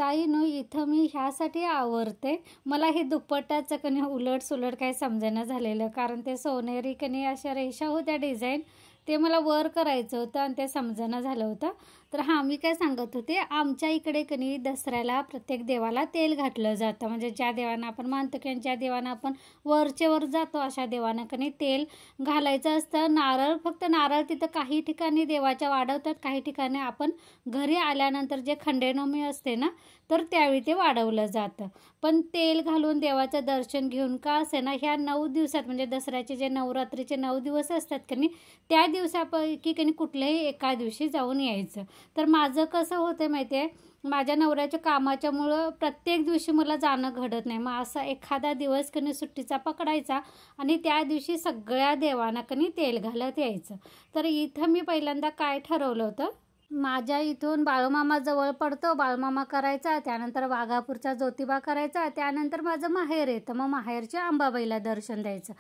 ताईनो इथं मी ह्यासाठी आवरते, मला हे दुपट्ट्याचं कणी उलट सुलट काही समजेना झालेलं, कारण ते सोनेरी कणी अशा रेषा होत्या डिझाईन, ते मला वर करायचं होतं आणि ते समजेना झालं होतं. तर हां, मी काय सांगत होते, आमच्या इकडे कणी दसऱ्याला प्रत्येक देवाला तेल घातलं जातं. म्हणजे ज्या देवांना आपण मानतो किंवा ज्या देवांना आपण वरचेवर जातो अशा देवांना कणी तेल घालायचं असतं. नारळ, फक्त नारळ तिथं काही ठिकाणी देवाच्या वाढवतात, काही ठिकाणी आपण घरी आल्यानंतर जे खंडेनवमी असते ना, तर त्यावेळी ते वाढवलं जातं. पण तेल घालून देवाचं दर्शन घेऊन का असे ना, ह्या 9 दिवसात म्हणजे दसऱ्याचे जे नवरात्रीचे 9 दिवस असतात की नाही, त्या दिवसापैकी की कुठल्याही एका दिवशी जाऊन यायचं. तर माझं कसं होतं माहिती आहे, माझ्या नवऱ्याच्या कामाच्यामुळं प्रत्येक दिवशी मला जाणं घडत नाही. मग असा एखादा दिवस कणी सुट्टीचा पकडायचा आणि त्या दिवशी सगळ्या देवांना कणी तेल घालत यायचं. तर इथं मी पहिल्यांदा काय ठरवलं होतं, माझ्या इथून बाळूमामा जवळ पडतो, बाळूमामा करायचा, त्यानंतर वाघापूरचा ज्योतिबा करायचा, त्यानंतर माझं माहेर येतं, मग माहेरच्या अंबाबाईला दर्शन द्यायचं,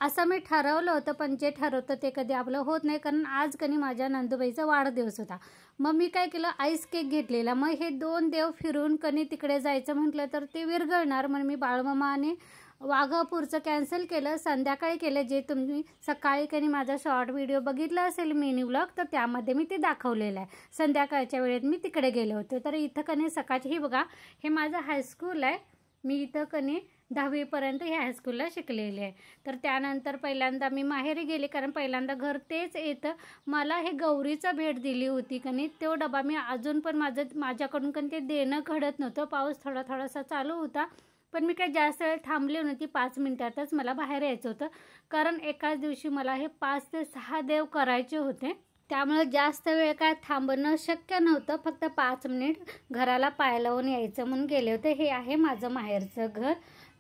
असं मी ठरवलं होतं. पण जे ठरवतं ते कधी आपलं होत नाही, कारण आज कणी माझ्या नंदुबाईचा वाढदिवस होता. मग मी काय केलं, आईस केक घेतलेला. मग हे 2 देव फिरून कणी तिकडे जायचं म्हटलं तर ते विरघळणार, म्हणून मी बाळूमामा आणि वाघापूरचं कॅन्सल केलं, संध्याकाळी केलं. जे तुम्ही सकाळी कधी माझा शॉर्ट व्हिडिओ बघितला असेल मिनी व्लॉग, तर त्यामध्ये मी ते दाखवलेलं आहे. संध्याकाळच्या वेळेत मी तिकडे गेले होते. तर इथं कधी सकाळची ही बघा, हे माझं हायस्कूल आहे. मी इथं कधी 10वीपर्यंत हे हायस्कूलला शिकलेले आहे. तर त्यानंतर पहिल्यांदा मी माहेरी गेले, कारण पहिल्यांदा घर तेच येतं. मला हे गौरीचा भेट दिली होती कणी, तो डबा मी अजून पण माझ्याकडून कधी ते देणं घडत नव्हतं. पाऊस थोडासा चालू होता, पण मी काही जास्त वेळ थांबली नव्हती. 5 मिनिटातच मला बाहेर यायचं होतं, कारण एकाच दिवशी मला हे 5 ते 6 देव करायचे होते. त्यामुळे जास्त वेळ काय थांबणं शक्य नव्हतं. फक्त 5 मिनिट घराला पाय लावून यायचं म्हणून गेले होते. हे आहे माझं माहेरचं घर.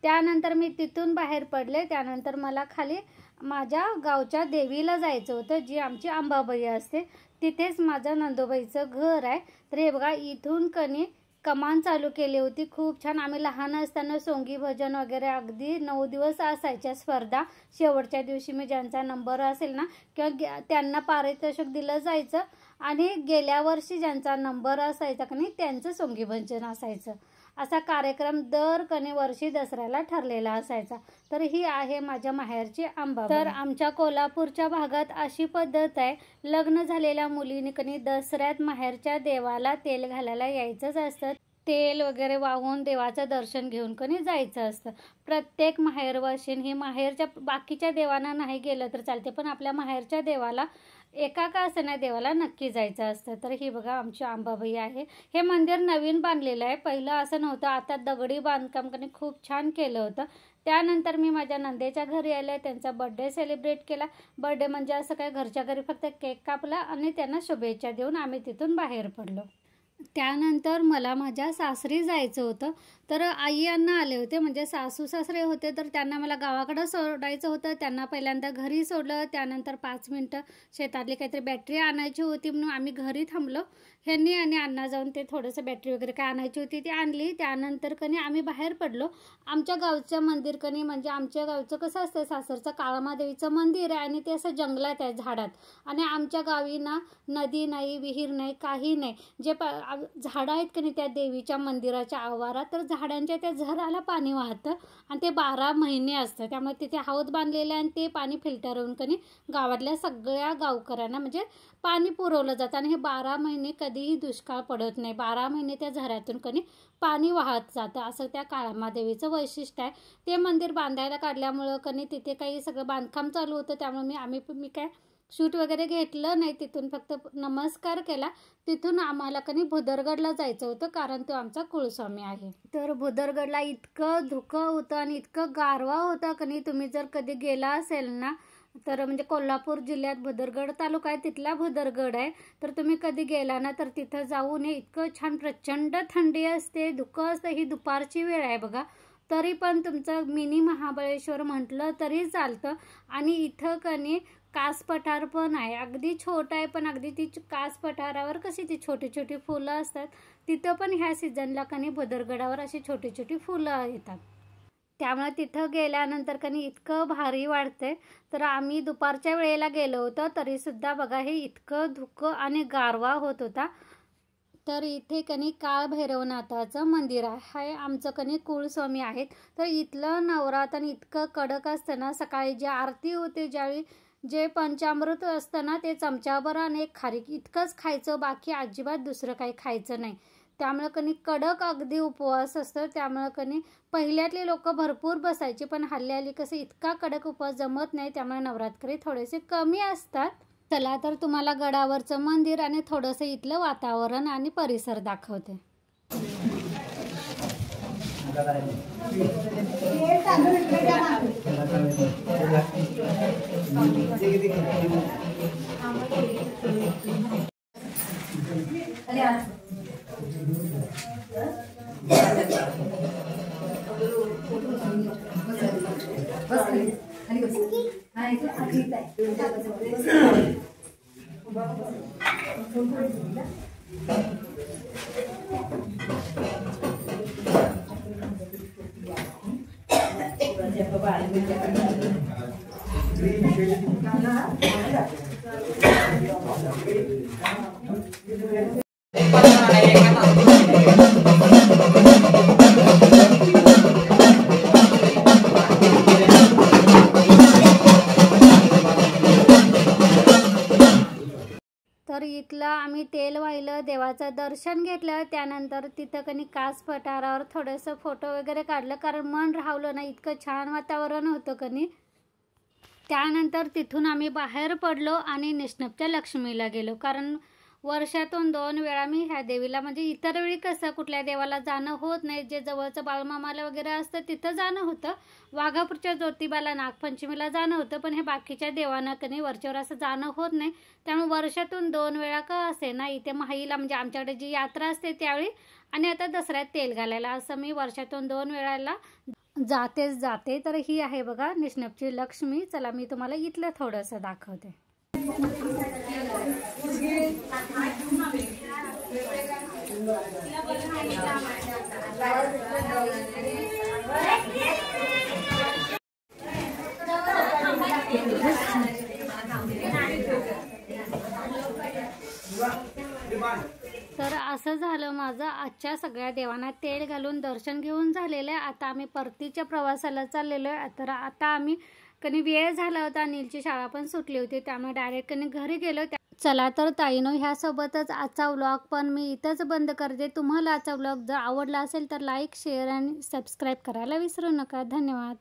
त्यानंतर मी तिथून बाहेर पडले. त्यानंतर मला खाली माझ्या गावच्या देवीला जायचं होतं, जी आमची अंबाबाई असते. तिथेच माझं नंदोबाईचं घर आहे. तर हे बघा, इथून कणी कमान चालू केली होती, खूप छान. आम्ही लहान असताना सोंगी भजन वगैरे अगदी 9 दिवस असायच्या स्पर्धा. शेवटच्या दिवशी मी ज्यांचा नंबर असेल ना, किंवा त्यांना पारितोषिक दिलं जायचं, आणि गेल्या वर्षी ज्यांचा नंबर असायचा की नाही त्यांचं सोंगी भजन असायचं. असा कार्यक्रम दर वर्षी दसऱ्याला ठरलेला असायचा. तर ही आहे माझ्या माहेरची अंबाबाई. तर आमच्या कोल्हापूरच्या भागात अशी पद्धत आहे, लग्न झालेल्या मुलीने कणी दसऱ्यात माहेरच्या देवाला तेल घालायला यायचंच असतं. तेल वगैरे वाहून देवाचं दर्शन घेऊन कणी जायचं असतं. प्रत्येक माहेरवाशीन ही माहेरच्या बाकीच्या देवांना नाही गेलं तर चालते, पण आपल्या माहेरच्या देवाला एका का असं देवाला नक्की जायचं असतं. तर ही बघा आमची अंबाबाई आहे. हे मंदिर नवीन बांधलेलं आहे, पहिलं असं नव्हतं. आता दगडी बांधकाम कधी खूप छान केलं होतं. त्यानंतर मी माझ्या नंदेच्या घरी आले, त्यांचा बर्थडे सेलिब्रेट केला. बर्थडे म्हणजे असं काय, घरच्या घरी फक्त केक कापला आणि त्यांना शुभेच्छा देऊन आम्ही तिथून बाहेर पडलो. त्यानंतर मला माझ्या सासरी जायचं होतं. तर आई यांना आले होते, म्हणजे सासू सासरे होते. तर त्यांना मला गावाकडं सोडायचं होतं. त्यांना पहिल्यांदा घरी सोडलं. त्यानंतर 5 मिनटं शेतातली काहीतरी बॅटरी आणायची होती म्हणून आम्ही घरी थांबलो. ह्यांनी आणि अण्णा जाऊन ते थोडंसं बॅटरी वगैरे काय आणायची होती ती आणली. त्यानंतर कणी आम्ही बाहेर पडलो. आमच्या गावचं मंदिर कणी, म्हणजे आमच्या गावचं कसं असतं, सासरचं काळमादेवीचं मंदिर आहे आणि ते असं जंगलात आहे, झाडात. आणि आमच्या गावी ना नदी नाही, विहीर नाही, काही नाही. जे झाडं आहेत की नाही त्या देवीच्या मंदिराच्या आवारात, तर झाडांच्या त्या झराला पाणी वाहतं आणि ते 12 महिने असतं. त्यामुळे तिथे हौद बांधलेलं आहे आणि ते पाणी फिल्टर होऊन कणी गावातल्या सगळ्या गावकऱ्यांना म्हणजे पाणी पुरवलं जातं. आणि हे 12 महिने कधीही दुष्काळ पडत नाही. 12 महिने त्या झऱ्यातून कणी पाणी वाहत जातं, असं त्या काळामादेवीचं वैशिष्ट्य आहे. ते मंदिर बांधायला काढल्यामुळं कणी तिथे काही सगळं बांधकाम चालू होतं. त्यामुळे मी काय शूट वगैरे घेतलं नाही, तिथून फक्त नमस्कार केला. तिथून आम्हाला कणी भुदरगडला जायचं होतं, कारण तो आमचा कुळस्वामी आहे. तर भुदरगडला इतकं धुकं होतं आणि इतकं गारवा होता कणी, तुम्ही जर कधी गेला असेल ना, तर म्हणजे कोल्हापूर जिल्ह्यात भुदरगड तालुका आहे, तिथला भुदरगड आहे. तर तुम्ही कधी गेला ना तर तिथं जाऊन इतकं छान, प्रचंड थंडी असते, धुकं असतं. ही दुपारची वेळ आहे बघा, तरी पण तुमचं मिनी महाबळेश्वर म्हटलं तरी चालतं. आणि इथं कणी कास पठार पण आहे, अगदी छोटा आहे, पण अगदी ती कास पठारावर कशी ती छोटी छोटी फुलं असतात, तिथं पण ह्या सीझनला कणी भुदरगडावर अशी छोटी छोटी फुलं येतात. त्यामुळे तिथं गेल्यानंतर कणी इतकं भारी वाटते. तर आम्ही दुपारच्या वेळेला गेलो होतो, तरीसुद्धा बघा हे इतकं धुकं आणि गारवा होत होता. तर इथे कनी काळ भैरवनाथाचं मंदिर आहे. हे आमचं कनी कुलस्वामी आहेत. तर इथलं नवरात्र इतकं कडक असतं ना, सकाळी जी आरती होते ज्यावेळी जे पंचामृत असतं ना ते चमच्याभर आणि एक खारीक इतकंच खायचं, बाकी अजिबात दुसरं काही खायचं नाही. त्यामुळे कनी कडक अगदी उपवास असतं. त्यामुळे कनी पहिल्यातले लोक भरपूर बसायचे, पण हल्ली कसं इतका कडक उपवास जमत नाही. त्यामुळे नवरात्री थोडेसे कमी असतात. चला तर तुम्हाला गडावरचं मंदिर आणि थोडंसं इथलं वातावरण आणि परिसर दाखवते. तर इथलं आम्ही तेल वाहिलं, देवाचं दर्शन घेतलं. त्यानंतर तिथं कनी कास पठारावर थोडंसं फोटो वगैरे काढलं, कारण मन राहवलं नाही, इतकं छान वातावरण होतं कनी. त्यानंतर तिथून आम्ही बाहेर पडलो आणि निष्णपच्या लक्ष्मीला गेलो, कारण वर्षातून 2 वेळा मी ह्या देवीला, म्हणजे इतर वेळी कसं कुठल्या देवाला जाणं होत नाही, जे जवळचं बाळमामाला वगैरे असतं तिथं जाणं होतं. वाघापूरच्या ज्योतिबाला नागपंचमीला जाणं होतं, पण हे बाकीच्या देवांना कनी वरच्यावर असं जाणं होत नाही. त्यामुळे वर्षातून 2 वेळा का असे ना इथे माहीला, म्हणजे आमच्याकडे जी यात्रा असते त्यावेळी, आणि आता दसऱ्यात तेल घालायला, असं मी वर्षातून 2 वेळाला जाते. तर ही आहे बघा निष्णपची लक्ष्मी. चला मी तुम्हाला इथलं थोडंसं दाखवते. तर असं झालं माझं आजच्या सगळ्या देवांना तेल घालून दर्शन घेऊन झालेलं आहे. आता आम्ही परतीच्या प्रवासाला चाललेलो आहे. तर आता आम्ही कनी वेळ झाला होता, नीलची शाळा पण सुटली होती, त्यामुळे डायरेक्ट कनी घरी गेलो. चला तर ताईनो, ह्यासोबतच आजचा व्लॉग पण मी इथंच बंद करते. तुम्हाला आजचा व्लॉग जर आवडला असेल तर लाईक, शेअर आणि सबस्क्राईब करायला विसरू नका. धन्यवाद.